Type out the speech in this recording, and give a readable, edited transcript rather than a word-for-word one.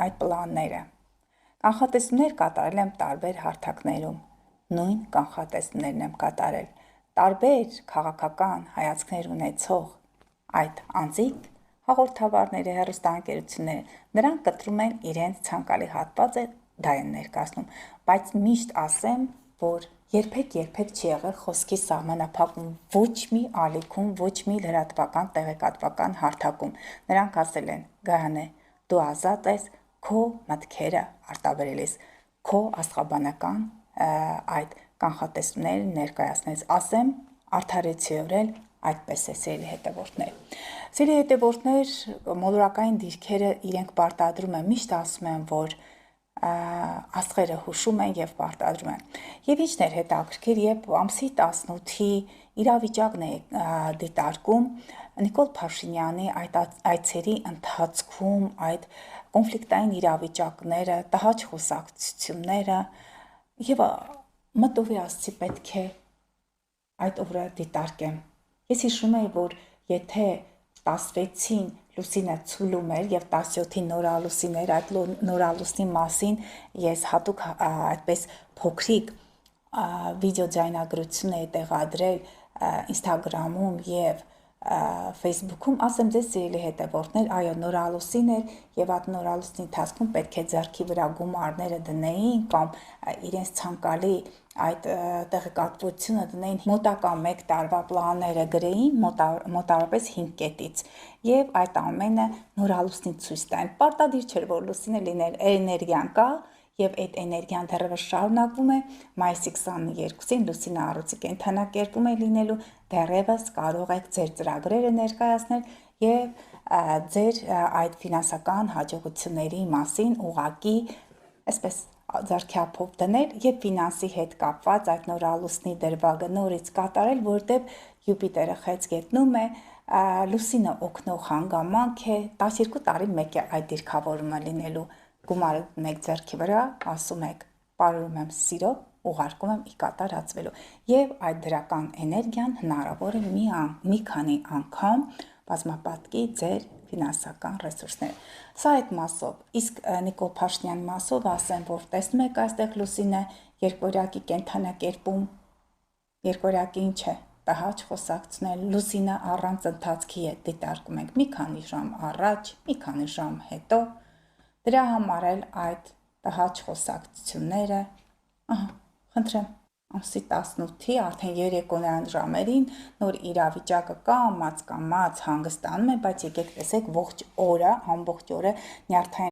այդ պլանները։ Կանխատեսումներ կատարել եմ տարբեր հարթակներում, նույն կանխատեսումներն եմ կատարել տարբեր քաղաքական հայացքներ ունեցող այդ անձիկ հաղորդավարները, հեռուստաընկերությունները, նրանք կտրում են իրենց ցանկալի հատվածը, դա են ներկայացնում, բայց միշտ ասեմ, որ երբեք չի եղել խոսքի սահմանափակում ոչ մի ալիքում, ոչ մի լրատվական տեղեկատվական հարթակում։ Նրանք ասել են՝ Գայանե, դու ազատ ես քո մտքերը արտաբերել ես, քո աստղաբանական այդ կանխատեսումները ներկայացնես։ Ասեմ, արդարացիորեն այդպես է, սիրելի հետևորդներ։ Սիրելի հետևորդներ, մոլորակային դիրքերը իրենք պարտադրում են, միշտ ասում են, որ աստղերը հուշում են եւ պարտադրում են։ Եվ ինչն էր հետաքրքիր, երբ ամսի 18-ի իրավիճակն է դիտարկում Նիկոլ Փաշինյանի այդ այցերի ընթացքում այդ կոնֆլիկտային իրավիճակները, տհաճ խոսակցությունները եւ մտովի ասացի պետք է այդ օրը դիտարկեմ։ Ես հիշում եմ, որ եթե 16-ին լուսինը ցուլում էր եւ 17-ին նորալուսին էր, այդ նորալուսնի մասին ես հատուկ այդպես փոքրիկ վիդեոջայնագրություն էի տեղադրել Instagram-ում եւ Facebook-ում, ասեմ ձեզ սիրելի հետևորդներ, այո, նորալուսին էր եւ այդ նորալուսնի ընթացքում պետք է ձեռքի վրա գումարները դնեին կամ իրենց ցանկալի այդ տեղեկատվությունը դնեին, մոտակա 1 տարվա պլանները գրեին մոտավորապես 5 կետից եւ այդ ամենը նորալուսնի ցույց տային։ Պարտադիր չէր, որ լուսինը լիներ, էներգիան կա եւ այդ էներգիան դեռևս շարունակվում է, մայիսի 22-ին լուսինը առողջ կենդանակերպում է լինելու, դեռևս կարող եք ձեր ծրագրերը ներկայացնել եւ ձեր այդ ֆինանսական հաջողությունների մասին ուղղակի այսպես ձեռքափով դնել եւ ֆինանսի հետ կապված այդ նորալուսնի դրվագը նորից կատարել, որտեղ Յուպիտերը խեց գետնում է, լուսինը օգնող հանգամանք է, 12 տարի մեկ է այդ դիրքավորումը լինելու, գումարը մեկ ձեռքի վրա, ասում եք, պարում եմ սիրով, ուղարկում եմ ի կատարածվելու եւ այդ դրական էներգիան հնարավոր է մի քանի անգամ բազմապատկի ձեր ֆինանսական ռեսուրսները։ Սա այդ մասով, իսկ Նիկոլ Փաշինյանի մասով ասեմ, որ տեսնում եք այստեղ լուսինը երկորյակի կենդանակերպում, երկորյակի ինչ է, տհաճ խոսակցնել, լուսինը առանց ընթացքի է դիտարկում ենք մի քանի ժամ առաջ, մի քանի ժամ հետո, դրա համար էլ այդ տհաճ խոսակցությունները, խնդրեմ, ամսի 18-ի արդեն երեկոյան ժամերին նոր իրավիճակը կամաց հանգստանում է, բայց եկեք տեսեք ողջ օրը, ամբողջ օրը նյարդային